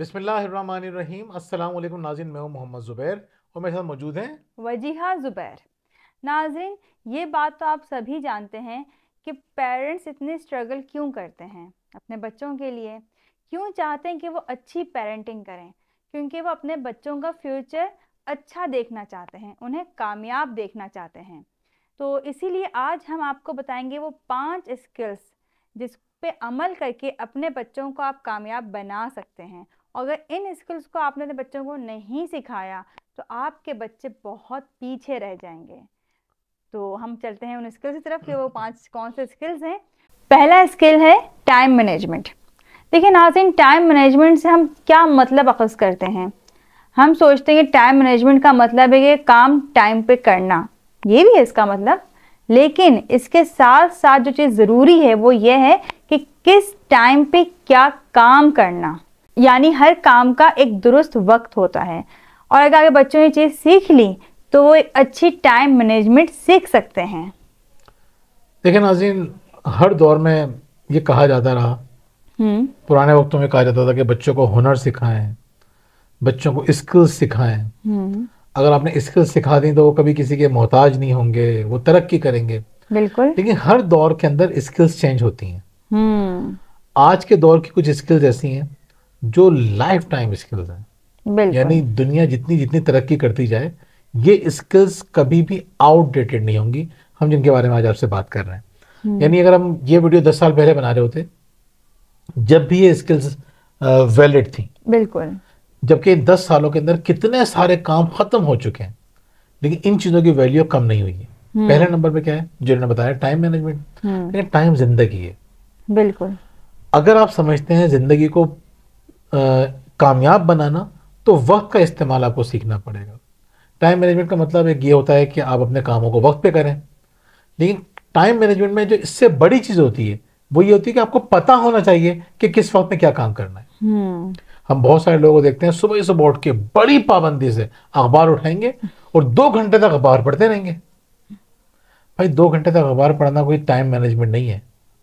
बिस्मिल्लाहिर्रहमानिर्रहीम। अस्सलाम वालेकुम नाज़रीन, मैं हूं मोहम्मद ज़ुबैर और मेरे साथ मौजूद हैं वजीहा ज़ुबैर। नाज़रीन, ये बात तो आप सभी जानते हैं कि पेरेंट्स इतने स्ट्रगल क्यों करते हैं अपने बच्चों के लिए, क्यों चाहते हैं कि वो अच्छी पेरेंटिंग करें। क्योंकि वो अपने बच्चों का फ्यूचर अच्छा देखना चाहते हैं, उन्हें कामयाब देखना चाहते हैं। तो इसीलिए आज हम आपको बताएंगे वो 5 स्किल्स जिस पे अमल करके अपने बच्चों को आप कामयाब बना सकते हैं। अगर इन स्किल्स को आपने अपने बच्चों को नहीं सिखाया तो आपके बच्चे बहुत पीछे रह जाएंगे। तो हम चलते हैं उन स्किल्स की तरफ कि वो 5 कौन से स्किल्स हैं। पहला स्किल है टाइम मैनेजमेंट। देखिए नाज़रीन, टाइम मैनेजमेंट से हम क्या मतलब अखज़ करते हैं। हम सोचते हैं कि टाइम मैनेजमेंट का मतलब है कि काम टाइम पे करना, ये भी है इसका मतलब। लेकिन इसके साथ साथ जो चीज़ ज़रूरी है वो ये है कि किस टाइम पे क्या काम करना, यानी हर काम का एक दुरुस्त वक्त होता है। और अगर आगे बच्चों ने ये चीज़ सीख ली तो वो एक अच्छी टाइम मैनेजमेंट सीख सकते हैं। देखिए नाज़रीन, हर दौर में ये कहा जाता रहा, पुराने वक्तों में कहा जाता था कि बच्चों को हुनर सिखाएं, बच्चों को स्किल्स सिखाएं। अगर आपने स्किल्स सिखा दी तो वो कभी किसी के मोहताज नहीं होंगे, वो तरक्की करेंगे। बिल्कुल। लेकिन हर दौर के अंदर स्किल्स चेंज होती हैं। आज के दौर की कुछ स्किल्स ऐसी हैं जो लाइफ टाइम स्किल्स हैं, यानी बिल्कुल। दुनिया जितनी जितनी तरक्की करती जाए ये स्किल्स कभी भी आउटडेटेड नहीं होंगी। हम जिनके बारे में आज आपसे बात कर रहे हैं, यानी अगर हम ये वीडियो 10 साल पहले बना रहे होते जब भी ये स्किल्स वैलिड थी, बिल्कुल। जबकि इन 10 सालों के अंदर कितने सारे काम खत्म हो चुके हैं, लेकिन इन चीज़ों की वैल्यू कम नहीं हुई है। पहले नंबर पे क्या है जो इन्होंने बताया, टाइम मैनेजमेंट। लेकिन टाइम जिंदगी है। बिल्कुल। अगर आप समझते हैं जिंदगी को कामयाब बनाना तो वक्त का इस्तेमाल आपको सीखना पड़ेगा। टाइम मैनेजमेंट का मतलब एक ये होता है कि आप अपने कामों को वक्त पे करें, लेकिन टाइम मैनेजमेंट में जो इससे बड़ी चीज़ होती है वो ये होती है कि आपको पता होना चाहिए कि किस वक्त में क्या काम करना है। हम बहुत सारे लोगों को देखते हैं सुबह सुबह उठ के बड़ी पाबंदी से अखबार उठाएंगे और 2 घंटे तक अखबार पढ़ते रहेंगे। भाई 2 घंटे तक अखबार पढ़ना कोई टाइम मैनेजमेंट नहीं है।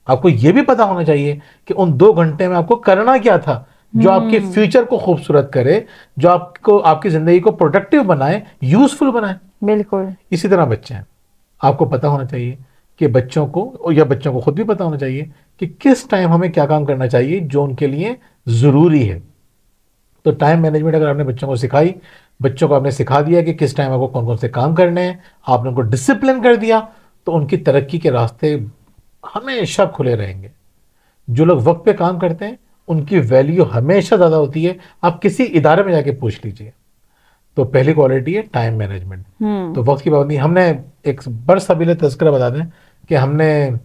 आपको यह भी पता होना चाहिए कि उन 2 घंटे में आपको करना क्या था जो आपके फ्यूचर को खूबसूरत करे, जो आपको आपकी जिंदगी को प्रोडक्टिव बनाए, यूजफुल बनाए। बिल्कुल। इसी तरह बच्चे हैं, आपको पता होना चाहिए कि बच्चों को या बच्चों को खुद भी पता होना चाहिए कि किस टाइम हमें क्या काम करना चाहिए जो उनके लिए जरूरी है। तो टाइम मैनेजमेंट अगर आपने बच्चों को सिखाई, बच्चों को आपने सिखा दिया कि किस टाइम आपको कौन कौन से काम करने हैं, आपने उनको डिसिप्लिन कर दिया, तो उनकी तरक्की के रास्ते हमेशा खुले रहेंगे। जो लोग वक्त पे काम करते हैं उनकी वैल्यू हमेशा ज़्यादा होती है। आप किसी इदारे में जाके पूछ लीजिए। तो पहली क्वालिटी है टाइम मैनेजमेंट। तो वक्त की पाबंदी। हमने एक बड़ सबिल तज़किरा बता दें कि हमने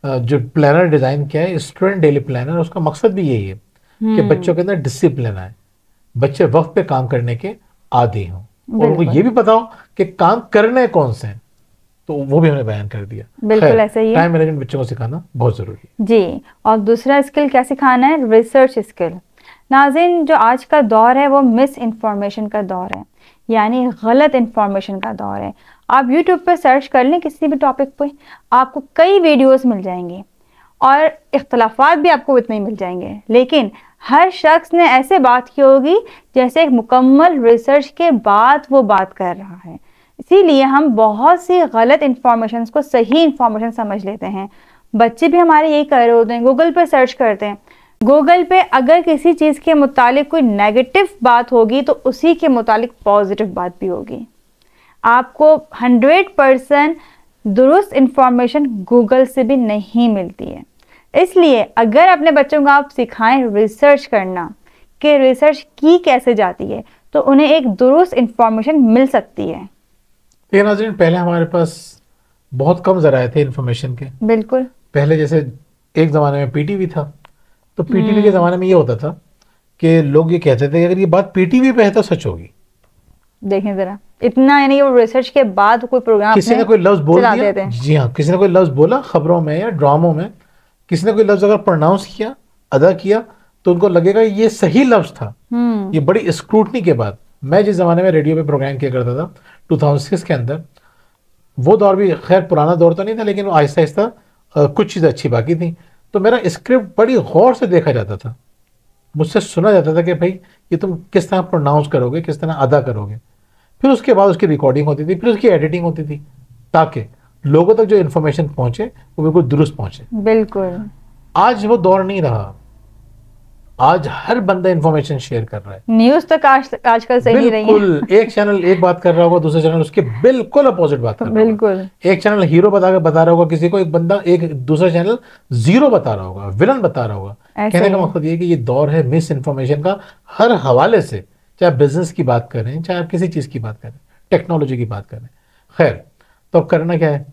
जो प्लानर डिज़ाइन किया है, स्टूडेंट डेली प्लानर, उसका मकसद भी यही है कि बच्चों के अंदर डिसिप्लिन आए, बच्चे वक्त पे काम करने के आदी हों और उनको ये भी पता हो कि काम करने कौन से हैं। तो वो भी हमने बयान कर दिया। बिल्कुल ऐसा ही है। टाइम मैनेजमेंट बच्चों को सिखाना बहुत जरूरी है जी। और दूसरा स्किल क्या सिखाना है? Research skill. नाज़रीन, जो आज का दौर है वो मिस इन्फॉर्मेशन का दौर है, यानी गलत इन्फॉर्मेशन का दौर है। आप यूट्यूब पे सर्च कर लें किसी भी टॉपिक पे, आपको कई वीडियोस मिल जाएंगे और इख्तलाफात भी आपको इतने ही मिल जाएंगे, लेकिन हर शख्स ने ऐसे बात की होगी जैसे एक मुकम्मल रिसर्च के बाद वो बात कर रहा है। इसीलिए हम बहुत सी गलत इन्फॉर्मेशन को सही इन्फॉर्मेशन समझ लेते हैं। बच्चे भी हमारे यही कर रहे होते हैं, गूगल पे सर्च करते हैं। गूगल पे अगर किसी चीज़ के मुतालिक कोई नेगेटिव बात होगी तो उसी के मुतालिक पॉजिटिव बात भी होगी। आपको 100% दुरुस्त इन्फॉर्मेशन गूगल से भी नहीं मिलती है। इसलिए अगर अपने बच्चों को आप सिखाएं रिसर्च करना कि रिसर्च की कैसे जाती है, तो उन्हें एक दुरुस्त इन्फॉर्मेशन मिल सकती है। लेकिन नाज़रीन, पहले हमारे पास बहुत कम जराए थे इन्फॉर्मेशन के। बिल्कुल। पहले जैसे एक ज़माने में पीटीवी था, तो पीटीवी के ज़माने में ये होता था कि लोग ये कहते थे कि अगर ये बात पीटीवी पे है तो सच होगी। देखें ज़रा, इतना यानी वो रिसर्च के बाद कोई प्रोग्राम किसी ने कोई लफ्ज़ बोल दिया, जी हाँ, किसी ने कोई लफ्ज़ बोला खबरों में या ड्रामों में, किसी ने कोई लफ्ज़ अगर प्रोनाउंस किया, अदा किया, तो उनको लगेगा ये सही लफ्ज़ था। ये बड़ी स्क्रूटनी के बाद। मैं जिस ज़माने में रेडियो पे प्रोग्राम किया करता था 2006 के अंदर, वो दौर भी खैर पुराना दौर तो नहीं था, लेकिन आहिस्ता आहिस्ता कुछ चीज़ें अच्छी बाकी थी। तो मेरा स्क्रिप्ट बड़ी गौर से देखा जाता था मुझसे सुना जाता था कि भाई ये तुम किस तरह प्रोनाउंस करोगे, किस तरह अदा करोगे। फिर उसके बाद उसकी रिकॉर्डिंग होती थी, फिर उसकी एडिटिंग होती थी, ताकि लोगों तक जो इन्फॉर्मेशन पहुंचे वो बिल्कुल दुरुस्त पहुंचे। बिल्कुल। आज वो दौर नहीं रहा। आज हर बंदा इन्फॉर्मेशन शेयर कर रहा है। न्यूज तक आजकल सही नहीं रही है। बिल्कुल, एक चैनल एक बात कर रहा होगा, दूसरा चैनल उसके बिल्कुल अपोजिट बात कर रहा होगा। बिल्कुल। एक चैनल हीरो बता रहा होगा किसी को, एक बंदा, एक दूसरा चैनल जीरो बता रहा होगा, विलन बता रहा होगा। ऐसे कहने का ही। मकसद ये है कि ये दौर है मिस इन्फॉर्मेशन का, हर हवाले से, चाहे बिजनेस की बात करें, चाहे आप किसी चीज की बात करें, टेक्नोलॉजी की बात करें। खैर, तो अब करना क्या है,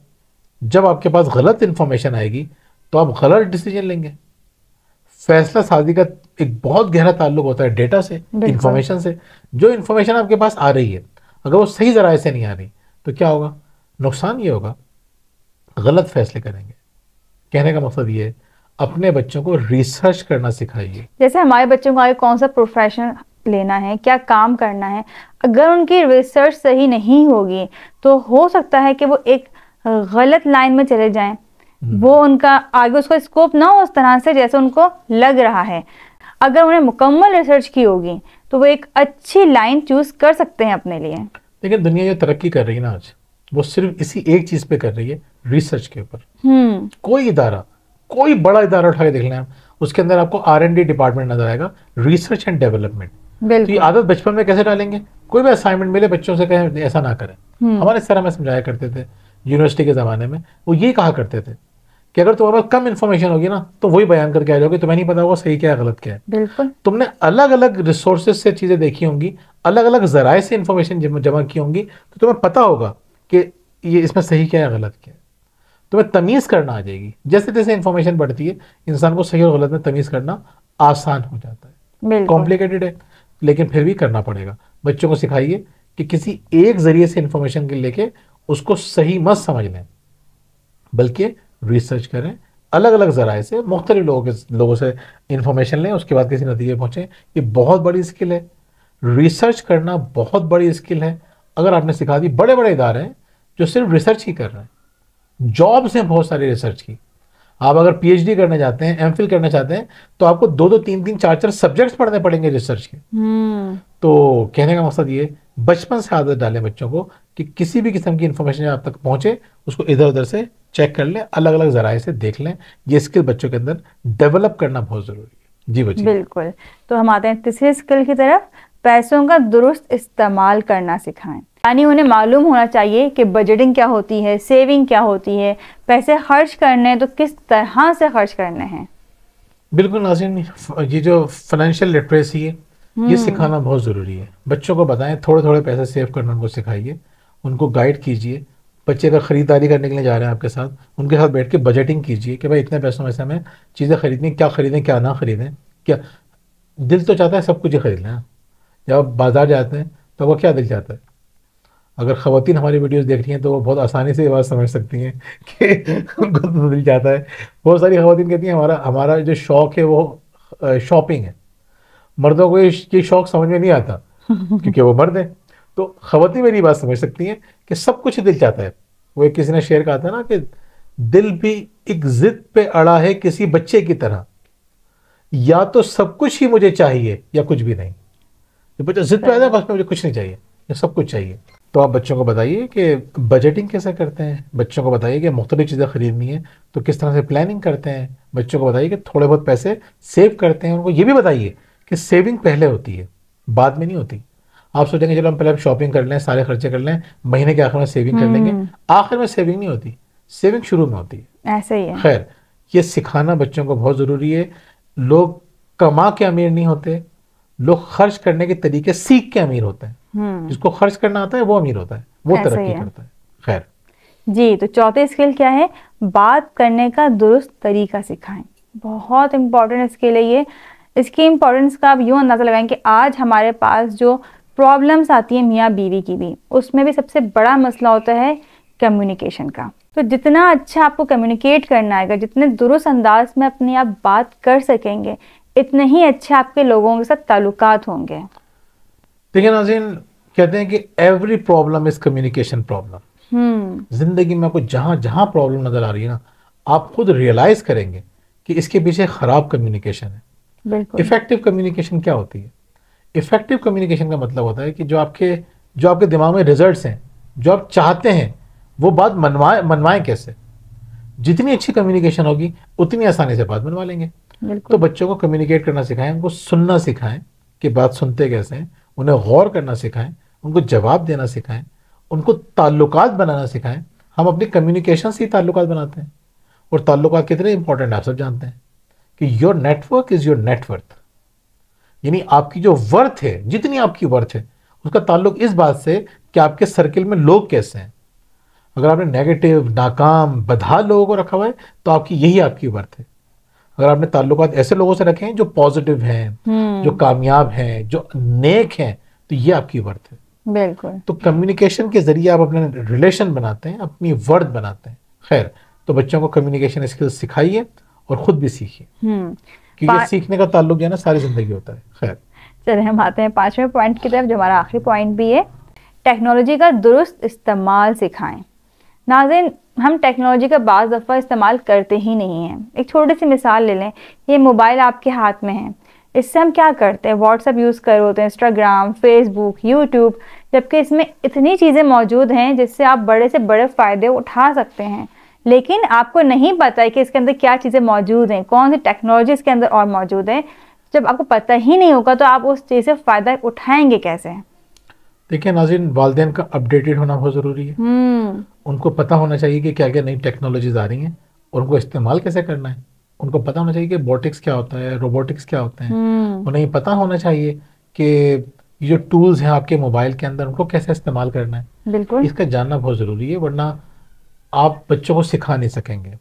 जब आपके पास गलत इन्फॉर्मेशन आएगी तो आप गलत डिसीजन लेंगे। फैसला साजी का एक बहुत गहरा ताल्लुक होता है डेटा से, बिल्कुल। इंफॉर्मेशन से। जो इन्फॉर्मेशन आपके पास आ रही है, अगर वो सही जराए से नहीं आ रही तो क्या होगा, नुकसान ये होगा, गलत फैसले करेंगे। कहने का मकसद ये है, अपने बच्चों को रिसर्च करना सिखाइए। जैसे हमारे बच्चों को आगे कौन सा प्रोफेशन लेना है, क्या काम करना है, अगर उनकी रिसर्च सही नहीं होगी तो हो सकता है कि वो एक गलत लाइन में चले जाएं, वो उनका आगे उसका स्कोप ना हो उस तरह से जैसे उनको लग रहा है। अगर उन्हें मुकम्मल रिसर्च की होगी तो वो एक अच्छी लाइन चूज कर सकते हैं अपने लिए। लेकिन दुनिया जो तरक्की कर रही है ना आज, वो सिर्फ इसी एक चीज पे कर रही है, रिसर्च के ऊपर। कोई इदारा, कोई बड़ा इदारा उठा के देख लें आप, उसके अंदर आपको R&D डिपार्टमेंट नजर आएगा, रिसर्च एंड डेवलपमेंट। तो ये आदत बचपन में कैसे डालेंगे, कोई भी असाइनमेंट मिले बच्चों से कहें ऐसा ना करें। हमारे सर हमें समझाया करते थे यूनिवर्सिटी के ज़माने में, वो ये कहा करते थे कि अगर तुम्हारे पास कम इन्फॉर्मेशन होगी ना तो वही बयान करके आ जाओगे, तुम्हें नहीं पता होगा सही क्या है गलत क्या है। बिल्कुल। तुमने अलग अलग रिसोर्सेज से चीज़ें देखी होंगी, अलग अलग जराए से इन्फॉर्मेशन जमा की होंगी, तो तुम्हें पता होगा कि ये इसमें सही क्या है गलत क्या है। तुम्हें तमीज़ करना आ जाएगी। जैसे जैसे इन्फॉर्मेशन बढ़ती है, इंसान को सही और गलत में तमीज़ करना आसान हो जाता है। कॉम्प्लिकेटेड है लेकिन फिर भी करना पड़ेगा। बच्चों को सिखाइए कि किसी एक जरिए से इंफॉर्मेशन के लेके उसको सही मत समझ लें, बल्कि रिसर्च करें, अलग अलग जराए से मुख्तलिफ लोगों से इंफॉर्मेशन लें, उसके बाद किसी नतीजे पहुंचे। ये बहुत बड़ी स्किल है, रिसर्च करना बहुत बड़ी स्किल है। अगर आपने सिखा दी, बड़े बड़े इदारे हैं जो सिर्फ रिसर्च ही कर रहे हैं, जॉब्स हैं बहुत सारी रिसर्च की। आप अगर PhD करने जाते हैं, MPhil करना चाहते हैं, तो आपको 2-2, 3-3, 4-4 सब्जेक्ट्स पढ़ने पड़ेंगे रिसर्च के। तो कहने का मकसद ये, बचपन से आदत डालें बच्चों को कि किसी भी किस्म की इंफॉर्मेशन आप तक पहुंचे उसको इधर उधर से चेक कर लें, अलग अलग जराए से देख लें। ये स्किल बच्चों के अंदर डेवलप करना बहुत जरूरी है। जी बच्चे। बिल्कुल। तो हम आते हैं तीसरी स्किल की तरफ, पैसों का दुरुस्त इस्तेमाल करना सिखाएं। यानी उन्हें मालूम होना चाहिए कि बजटिंग क्या होती है, सेविंग क्या होती है, पैसे खर्च करने हैं तो किस तरह से खर्च करने हैं। बिल्कुल नाज़रीन, ये जो फाइनेंशियल लिटरेसी है ये सिखाना बहुत ज़रूरी है। बच्चों को बताएं, थोड़े थोड़े पैसे सेव करना उनको सिखाइए, उनको गाइड कीजिए। बच्चे अगर ख़रीदारी करने के लिए जा रहे हैं आपके साथ, उनके साथ बैठ के बजटिंग कीजिए कि भाई इतने पैसों में से हमें चीज़ें खरीदनी, क्या खरीदें क्या ना खरीदें। क्या दिल तो चाहता है सब कुछ ही खरीद लें, जब आप बाज़ार जाते हैं तो वो क्या दिल चाहता है। अगर ख़वातीन हमारी वीडियोस देख रही हैं तो वो बहुत आसानी से ये बात समझ सकती हैं कि उनको तो दिल चाहता है। बहुत सारी ख़वातीन कहती हैं हमारा हमारा जो शौक़ है वो शॉपिंग है। मर्दों को ये शौक़ समझ में नहीं आता क्योंकि वो मर्द हैं। तो ख़वातीन मेरी बात समझ सकती हैं कि सब कुछ दिल चाहता है। वो एक किसी ने शेयर कहा था ना कि दिल भी एक ज़िद पे अड़ा है किसी बच्चे की तरह, या तो सब कुछ ही मुझे चाहिए या कुछ भी नहीं। जब बच्चा ज़िद पे आता है बस मुझे कुछ नहीं चाहिए या सब कुछ चाहिए। तो आप बच्चों को बताइए कि बजटिंग कैसे करते हैं, बच्चों को बताइए कि मुख्तलिफ चीज़ें खरीदनी है तो किस तरह से प्लानिंग करते हैं। बच्चों को बताइए कि थोड़े बहुत पैसे सेव करते हैं। उनको ये भी बताइए कि सेविंग पहले होती है, बाद में नहीं होती। आप सोचेंगे चलो हम पहले शॉपिंग कर लें, सारे खर्चे कर लें, महीने के आखिर में सेविंग कर लेंगे। आखिर में सेविंग नहीं होती, सेविंग शुरू में होती है। ऐसे ही है। खैर, ये सिखाना बच्चों को बहुत ज़रूरी है। लोग कमा के अमीर नहीं होते, लोग खर्च करने के तरीके सीख के अमीर होते हैं। जिसको खर्च करना आता है वो अमीर होता है, वो तरक्की करता है। खैर जी, तो चौथी स्किल क्या है, बात करने का दुरुस्त तरीका सिखाएं। बहुत इंपॉर्टेंट स्किल है ये। इसकी इंपॉर्टेंस का आप यूँ अंदाज़ा लगाएं कि आज हमारे पास जो प्रॉब्लम्स आती है मियाँ बीवी की भी, उसमें भी सबसे बड़ा मसला होता है कम्युनिकेशन का। तो जितना अच्छा आपको कम्युनिकेट करना आएगा, जितने दुरुस्त अंदाज में अपनी आप बात कर सकेंगे, इतने ही अच्छे आपके लोगों के साथ ताल्लुकात होंगे। देखिए नाज़रीन, कहते हैं कि every problem is communication problem. जिंदगी में आपको जहां जहां प्रॉब्लम नजर आ रही है ना, आप खुद रियलाइज करेंगे कि इसके पीछे खराब कम्युनिकेशन है। बिल्कुल। इफेक्टिव कम्युनिकेशन क्या होती है? इफेक्टिव कम्युनिकेशन का मतलब होता है कि जो आपके दिमाग में रिजल्ट्स हैं, जो आप चाहते हैं, वो बात मनवाएं कैसे। जितनी अच्छी कम्युनिकेशन होगी उतनी आसानी से बात मनवा लेंगे। तो बिल्कुल। बच्चों को कम्युनिकेट करना सिखाएं, उनको सुनना सिखाएं कि बात सुनते कैसे हैं, उन्हें गौर करना सिखाएं, उनको जवाब देना सिखाएं, उनको ताल्लुकात बनाना सिखाएं। हम अपनी कम्युनिकेशन से ही ताल्लुकात बनाते हैं, और ताल्लुकात कितने इंपॉर्टेंट आप सब जानते हैं कि your network is your net worth. यानी आपकी जो वर्थ है, जितनी आपकी वर्थ है, उसका ताल्लुक इस बात से कि आपके सर्किल में लोग कैसे हैं। अगर आपने नेगेटिव, नाकाम, बदहाल लोगों को रखा हुआ है तो यही आपकी वर्थ है। अगर आपने ताल्लुकात ऐसे लोगों से रखे हैं जो पॉजिटिव हैं, जो कामयाब हैं, जो नेक हैं, तो ये आपकी वर्थ है। बिल्कुल। तो कम्युनिकेशन के जरिए आप अपने रिलेशन बनाते हैं, अपनी वर्थ बनाते हैं। खैर, तो बच्चों को कम्युनिकेशन स्किल्स सिखाइए और खुद भी सीखिए, क्योंकि सीखने का ताल्लुक जो है ना सारी जिंदगी होता है। खैर, चलिए हम आते हैं 5वें पॉइंट की तरफ, जो हमारा आखिरी पॉइंट भी है। टेक्नोलॉजी का दुरुस्त इस्तेमाल सिखाएं। नाज़रीन, हम टेक्नोलॉजी का बाज़ दफ़ा इस्तेमाल करते ही नहीं हैं। एक छोटी सी मिसाल ले लें, ये मोबाइल आपके हाथ में है, इससे हम क्या करते हैं? व्हाट्सएप यूज़ कर होते हैं, इंस्टाग्राम, फेसबुक, यूट्यूब, जबकि इसमें इतनी चीज़ें मौजूद हैं जिससे आप बड़े से बड़े फ़ायदे उठा सकते हैं, लेकिन आपको नहीं पता है कि इसके अंदर क्या चीज़ें मौजूद हैं, कौन सी टेक्नोलॉजी इसके अंदर और मौजूद है। जब आपको पता ही नहीं होगा तो आप उस चीज़ से फ़ायदा उठाएंगे कैसे? देखिए नाज़रीन, वालिदैन का अपडेटेड होना बहुत ज़रूरी है। उनको पता होना चाहिए कि क्या क्या नई टेक्नोलॉजीज आ रही हैं और उनको इस्तेमाल कैसे करना है। उनको पता होना चाहिए कि बोटिक्स क्या होता है, रोबोटिक्स क्या होते हैं। उन्हें ये पता होना चाहिए कि ये जो टूल्स हैं आपके मोबाइल के अंदर, उनको कैसे इस्तेमाल करना है। बिल्कुल। इसका जानना बहुत ज़रूरी है, वरना आप बच्चों को सिखा नहीं सकेंगे।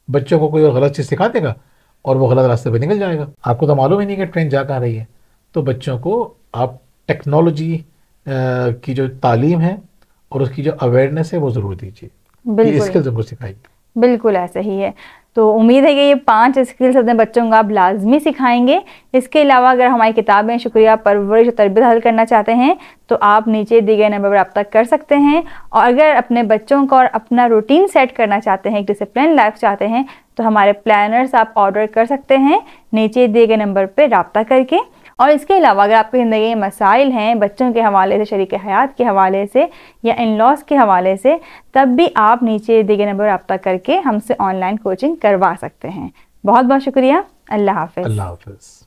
बच्चों को कोई और गलत चीज़ सिखा देगा और वो गलत रास्ते पर निकल जाएगा। आपको तो मालूम ही नहीं कि ट्रेन जा कहाँ रही है। तो बच्चों को आप टेक्नोलॉजी की जो तालीम है और उसकी जो अवेयरनेस है वो ज़रूर दीजिए, ये स्किल्स उनको सिखाइए। बिल्कुल ऐसा ही है। तो उम्मीद है कि ये 5 स्किल्स अपने बच्चों को आप लाजमी सिखाएंगे। इसके अलावा अगर हमारी किताबें शुक्रिया, परवरिश और तरबियत हासिल करना चाहते हैं तो आप नीचे दिए गए नंबर पर रब्ता कर सकते हैं। और अगर अपने बच्चों को और अपना रूटीन सेट करना चाहते हैं, एक डिसिप्लिन लाइफ चाहते हैं, तो हमारे प्लानर्स आप ऑर्डर कर सकते हैं नीचे दिए गए नंबर पर रब्ता करके। और इसके अलावा अगर आपकी ज़िंदगी में मसाइल हैं बच्चों के हवाले से, शरीक हयात के हवाले से या इन लॉस के हवाले से, तब भी आप नीचे दिए गए नंबर पर रब्ता करके हमसे ऑनलाइन कोचिंग करवा सकते हैं। बहुत बहुत शुक्रिया। अल्लाह हाफ़िज़। अल्लाह हाफ़िज़।